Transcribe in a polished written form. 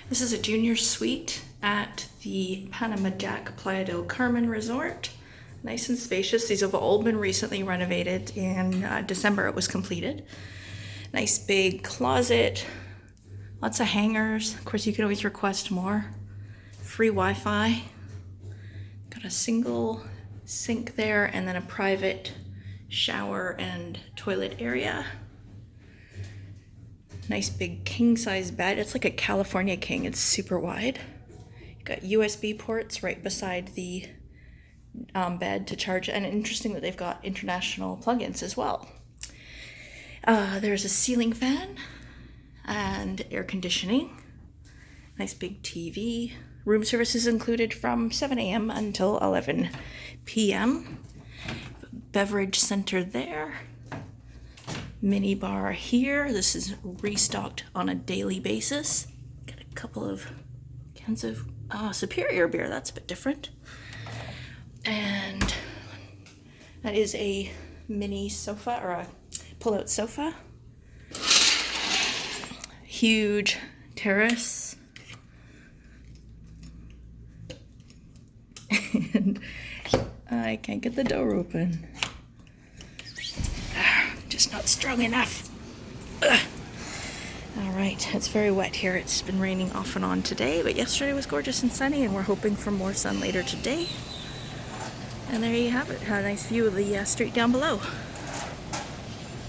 This is a junior suite at the Panama Playa del Carmen resort. Nice and spacious. These have all been recently renovated. In December it was completed. Nice big closet, lots of hangers. Of course, you can always request more. Free Wi-Fi. Got a single sink there and then a private shower and toilet area. Nice big king size bed. It's like a California king. It's super wide. You got USB ports right beside the bed to charge. And interesting that they've got international plugins as well. There's a ceiling fan and air conditioning. Nice big TV. Room service is included from 7 a.m. until 11 p.m. Beverage center there. Mini bar here. This is restocked on a daily basis. Got a couple of cans of Superior beer. That's a bit different. And that is a mini sofa or a pull-out sofa. Huge terrace. And I can't get the door open. Just not strong enough. Ugh. All right, it's very wet here. It's been raining off and on today, but yesterday was gorgeous and sunny, and we're hoping for more sun later today. And there you have it. A nice view of the street down below.